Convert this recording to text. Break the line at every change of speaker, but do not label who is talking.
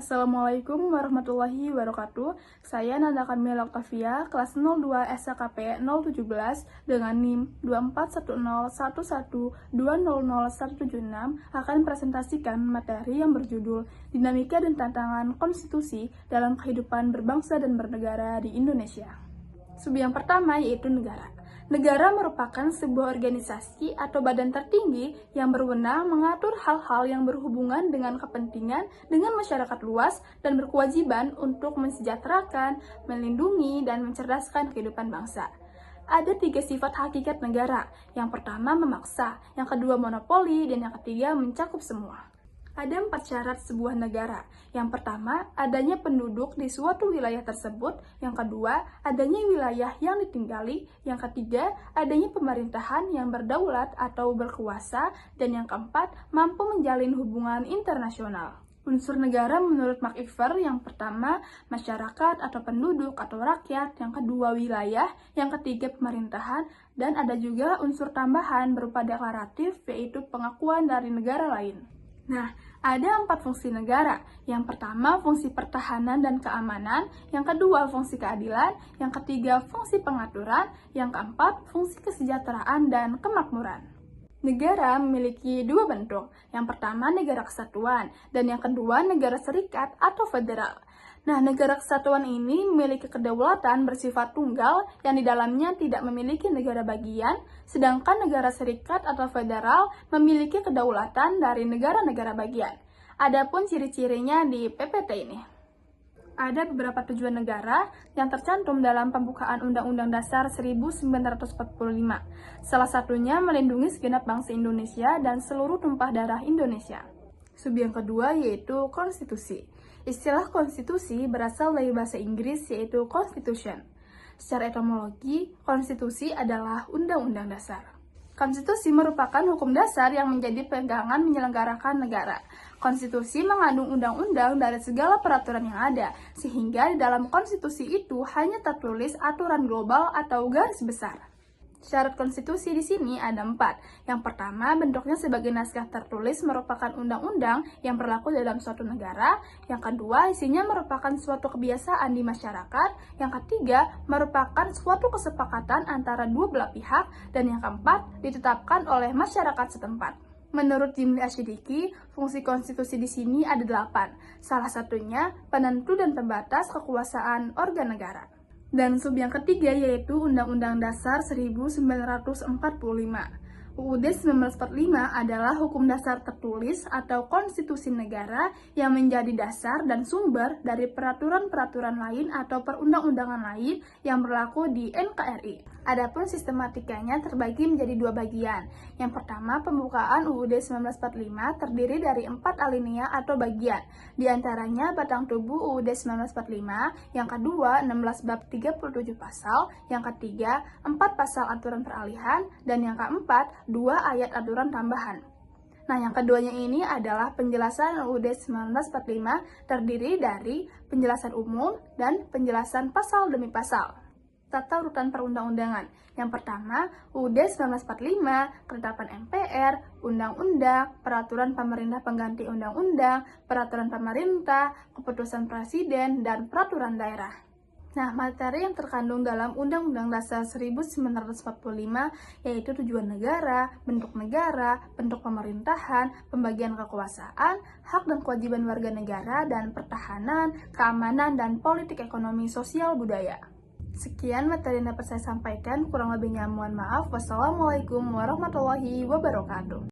Assalamualaikum warahmatullahi wabarakatuh. Saya Nanda Kamila Oktavia, kelas 02 SKP 017 dengan NIM 2410112000176 akan presentasikan materi yang berjudul Dinamika dan Tantangan Konstitusi dalam Kehidupan Berbangsa dan Bernegara di Indonesia. Sub yang pertama yaitu negara. Negara merupakan sebuah organisasi atau badan tertinggi yang berwenang mengatur hal-hal yang berhubungan dengan kepentingan dengan masyarakat luas dan berkewajiban untuk mensejahterakan, melindungi, dan mencerdaskan kehidupan bangsa. Ada 3 sifat hakikat negara. Yang pertama memaksa, yang kedua monopoli, dan yang ketiga mencakup semua. Ada 4 syarat sebuah negara. Yang pertama, adanya penduduk di suatu wilayah tersebut. Yang kedua, adanya wilayah yang ditinggali. Yang ketiga, adanya pemerintahan yang berdaulat atau berkuasa. Dan yang keempat, mampu menjalin hubungan internasional. Unsur negara menurut MacIver yang pertama, masyarakat atau penduduk atau rakyat. Yang kedua, wilayah. Yang ketiga, pemerintahan. Dan ada juga unsur tambahan berupa deklaratif, yaitu pengakuan dari negara lain. Nah, ada 4 fungsi negara. Yang pertama, fungsi pertahanan dan keamanan. Yang kedua, fungsi keadilan. Yang ketiga, fungsi pengaturan. Yang keempat, fungsi kesejahteraan dan kemakmuran. Negara memiliki 2 bentuk. Yang pertama, negara kesatuan. Dan yang kedua, negara serikat atau federal. Nah, negara kesatuan ini memiliki kedaulatan bersifat tunggal yang di dalamnya tidak memiliki negara bagian, sedangkan negara serikat atau federal memiliki kedaulatan dari negara-negara bagian. Adapun ciri-cirinya di PPT ini. Ada beberapa tujuan negara yang tercantum dalam pembukaan Undang-Undang Dasar 1945. Salah satunya melindungi segenap bangsa Indonesia dan seluruh tumpah darah Indonesia. Sub yang kedua yaitu konstitusi. Istilah konstitusi berasal dari bahasa Inggris yaitu constitution. Secara etimologi, konstitusi adalah undang-undang dasar. Konstitusi merupakan hukum dasar yang menjadi pegangan menyelenggarakan negara. Konstitusi mengandung undang-undang dari segala peraturan yang ada, sehingga di dalam konstitusi itu hanya tertulis aturan global atau garis besar. Syarat konstitusi di sini ada 4. Yang pertama, bentuknya sebagai naskah tertulis merupakan undang-undang yang berlaku dalam suatu negara. Yang kedua, isinya merupakan suatu kebiasaan di masyarakat. Yang ketiga, merupakan suatu kesepakatan antara dua belah pihak. Dan yang keempat, ditetapkan oleh masyarakat setempat. Menurut Jimli Asyidiki, fungsi konstitusi di sini ada 8. Salah satunya penentu dan pembatas kekuasaan organ negara. Dan sub yang ketiga yaitu Undang-Undang Dasar 1945. UUD 1945 adalah hukum dasar tertulis atau konstitusi negara yang menjadi dasar dan sumber dari peraturan-peraturan lain atau perundang-undangan lain yang berlaku di NKRI. Adapun sistematikanya terbagi menjadi 2 bagian. Yang pertama, pembukaan UUD 1945 terdiri dari 4 alinea atau bagian. Di antaranya batang tubuh UUD 1945, yang kedua 16 bab 37 pasal, yang ketiga 4 pasal aturan peralihan, dan yang keempat 2 ayat aturan tambahan. Nah, yang keduanya ini adalah penjelasan UUD 1945 terdiri dari penjelasan umum dan penjelasan pasal demi pasal. Tata urutan perundang-undangan. Yang pertama, UUD 1945, ketetapan MPR, undang-undang, peraturan pemerintah pengganti undang-undang, peraturan pemerintah, keputusan presiden, dan peraturan daerah. Nah, materi yang terkandung dalam Undang-Undang Dasar 1945 yaitu tujuan negara, bentuk pemerintahan, pembagian kekuasaan, hak dan kewajiban warga negara, dan pertahanan, keamanan, dan politik ekonomi sosial budaya. Sekian materi yang dapat saya sampaikan, kurang lebihnya mohon maaf. Wassalamualaikum warahmatullahi wabarakatuh.